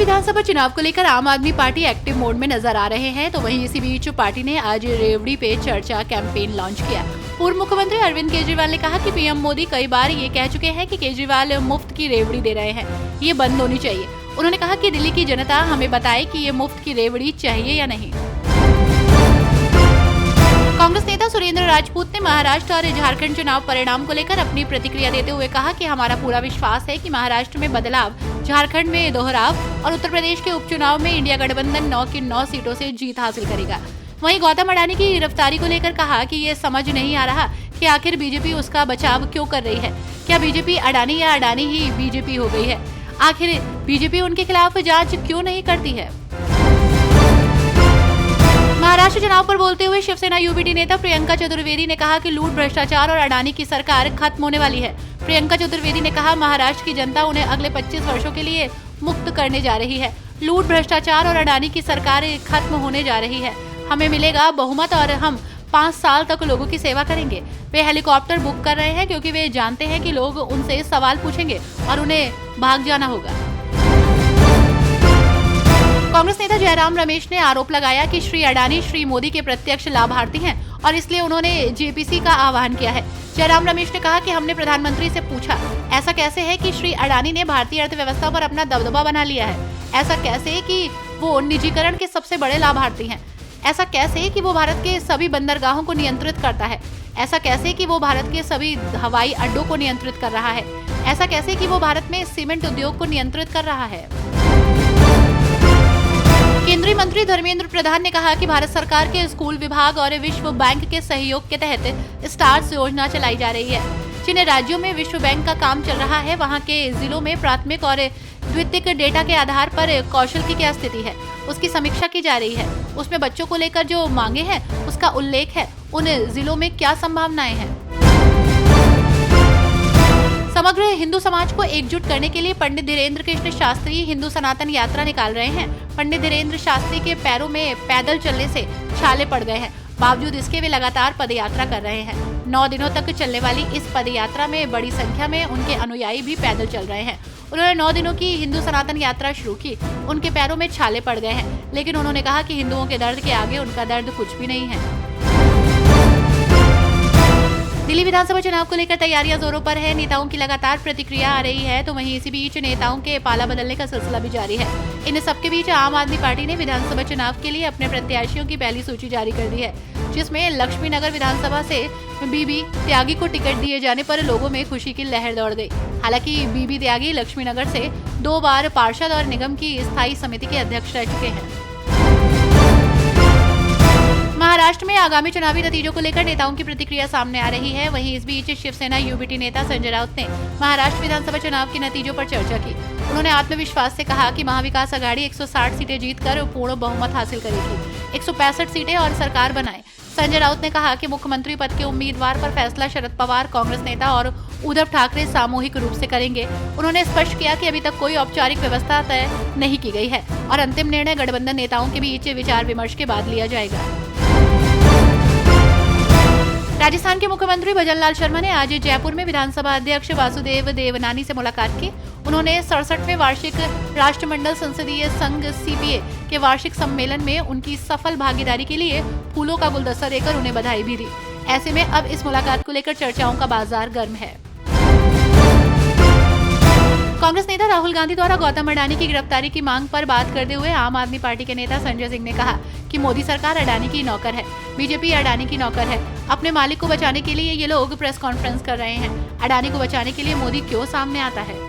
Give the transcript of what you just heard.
विधानसभा चुनाव को लेकर आम आदमी पार्टी एक्टिव मोड में नजर आ रहे हैं, तो वहीं इसी बीच पार्टी ने आज रेवड़ी पे चर्चा कैंपेन लॉन्च किया। पूर्व मुख्यमंत्री अरविंद केजरीवाल ने कहा कि पीएम मोदी कई बार ये कह चुके हैं कि केजरीवाल मुफ्त की रेवड़ी दे रहे हैं, ये बंद होनी चाहिए। उन्होंने कहा कि दिल्ली की जनता हमें बताए कि ये मुफ्त की रेवड़ी चाहिए या नहीं। कांग्रेस नेता सुरेंद्र राजपूत ने महाराष्ट्र और झारखंड चुनाव परिणाम को लेकर अपनी प्रतिक्रिया देते हुए कहा कि हमारा पूरा विश्वास है कि महाराष्ट्र में बदलाव, झारखंड में दोहराव और उत्तर प्रदेश के उपचुनाव में इंडिया गठबंधन 9 की 9 सीटों से जीत हासिल करेगा। वहीं गौतम अडानी की गिरफ्तारी को लेकर कहा कि ये समझ नहीं आ रहा कि आखिर बीजेपी उसका बचाव क्यों कर रही है। क्या बीजेपी अडानी या अडानी ही बीजेपी हो गई है? आखिर बीजेपी उनके खिलाफ जांच क्यों नहीं करती है? महाराष्ट्र चुनाव पर बोलते हुए शिवसेना यूबीटी नेता प्रियंका चतुर्वेदी ने कहा कि लूट, भ्रष्टाचार और अडानी की सरकार खत्म होने वाली है। प्रियंका चतुर्वेदी ने कहा, महाराष्ट्र की जनता उन्हें अगले 25 वर्षों के लिए मुक्त करने जा रही है। लूट, भ्रष्टाचार और अडानी की सरकार खत्म होने जा रही है। हमें मिलेगा बहुमत और हम 5 साल तक लोगों की सेवा करेंगे। वे हेलीकॉप्टर बुक कर रहे हैं क्योंकि वे जानते हैं कि लोग उनसे सवाल पूछेंगे और उन्हें भाग जाना होगा। कांग्रेस नेता जयराम रमेश ने आरोप लगाया कि श्री अडानी श्री मोदी के प्रत्यक्ष लाभार्थी हैं और इसलिए उन्होंने जेपीसी का आह्वान किया है। जयराम रमेश ने कहा कि हमने प्रधानमंत्री से पूछा, ऐसा कैसे है कि श्री अडानी ने भारतीय अर्थव्यवस्था पर अपना दबदबा बना लिया है? ऐसा कैसे कि वो निजीकरण के सबसे बड़े लाभार्थी हैं? ऐसा कैसे कि वो भारत के सभी बंदरगाहों को नियंत्रित करता है? ऐसा कैसे कि वो भारत के सभी हवाई अड्डों को नियंत्रित कर रहा है? ऐसा कैसे कि वो भारत में सीमेंट उद्योग को नियंत्रित कर रहा है? केंद्रीय मंत्री धर्मेंद्र प्रधान ने कहा कि भारत सरकार के स्कूल विभाग और विश्व बैंक के सहयोग के तहत स्टार्स योजना चलाई जा रही है। जिन राज्यों में विश्व बैंक का काम चल रहा है, वहां के जिलों में प्राथमिक और द्वितीयक डेटा के आधार पर कौशल की क्या स्थिति है, उसकी समीक्षा की जा रही है। उसमें बच्चों को लेकर जो मांगे हैं उसका उल्लेख है। उन जिलों में क्या संभावनाएं हैं। समग्र हिंदू समाज को एकजुट करने के लिए पंडित धीरेन्द्र कृष्ण शास्त्री हिंदू सनातन यात्रा निकाल रहे हैं। पंडित धीरेन्द्र शास्त्री के पैरों में पैदल चलने से छाले पड़ गए हैं। बावजूद इसके वे लगातार पदयात्रा कर रहे हैं। 9 दिनों तक चलने वाली इस पदयात्रा में बड़ी संख्या में उनके अनुयायी भी पैदल चल रहे हैं। उन्होंने 9 दिनों की हिंदू सनातन यात्रा शुरू की। उनके पैरों में छाले पड़ गए हैं, लेकिन उन्होंने कहा कि हिंदुओं के दर्द के आगे उनका दर्द कुछ भी नहीं है। दिल्ली विधानसभा चुनाव को लेकर तैयारियां जोरों पर है। नेताओं की लगातार प्रतिक्रिया आ रही है, तो वहीं इसी बीच नेताओं के पाला बदलने का सिलसिला भी जारी है। इन सबके बीच आम आदमी पार्टी ने विधानसभा चुनाव के लिए अपने प्रत्याशियों की पहली सूची जारी कर दी है, जिसमें लक्ष्मीनगर विधानसभा से बीबी त्यागी को टिकट दिए जाने पर लोगों में खुशी की लहर दौड़ गई। हालांकि बीबी त्यागी लक्ष्मीनगर से 2 बार पार्षद और निगम की स्थायी समिति के अध्यक्ष रह चुके हैं। महाराष्ट्र में आगामी चुनावी नतीजों को लेकर नेताओं की प्रतिक्रिया सामने आ रही है। वहीं इस बीच शिवसेना यूबीटी नेता संजय राउत ने महाराष्ट्र विधानसभा चुनाव के नतीजों पर चर्चा की। उन्होंने आत्मविश्वास से कहा कि महाविकास आघाड़ी 160 सीटें जीतकर पूर्ण बहुमत हासिल करेगी, 165 सीटें और सरकार बनाए। संजय राउत ने कहा कि मुख्यमंत्री पद के उम्मीदवार पर फैसला शरद पवार, कांग्रेस नेता और उद्धव ठाकरे सामूहिक रूप से करेंगे। उन्होंने स्पष्ट किया कि अभी तक कोई औपचारिक व्यवस्था तय नहीं की गई है और अंतिम निर्णय गठबंधन नेताओं के बीच विचार विमर्श के बाद लिया जाएगा। राजस्थान के मुख्यमंत्री भजनलाल शर्मा ने आज जयपुर में विधानसभा अध्यक्ष वासुदेव देवनानी से मुलाकात की। उन्होंने 67वें वार्षिक राष्ट्रमंडल संसदीय संघ सीपीए के वार्षिक सम्मेलन में उनकी सफल भागीदारी के लिए फूलों का गुलदस्ता देकर उन्हें बधाई भी दी। ऐसे में अब इस मुलाकात को लेकर चर्चाओं का बाजार गर्म है। कांग्रेस नेता राहुल गांधी द्वारा गौतम अडानी की गिरफ्तारी की मांग पर बात करते हुए आम आदमी पार्टी के नेता संजय सिंह ने कहा कि मोदी सरकार अडानी की नौकर है, बीजेपी अडानी की नौकर है। अपने मालिक को बचाने के लिए ये लोग प्रेस कॉन्फ्रेंस कर रहे हैं। अडानी को बचाने के लिए मोदी क्यों सामने आता है?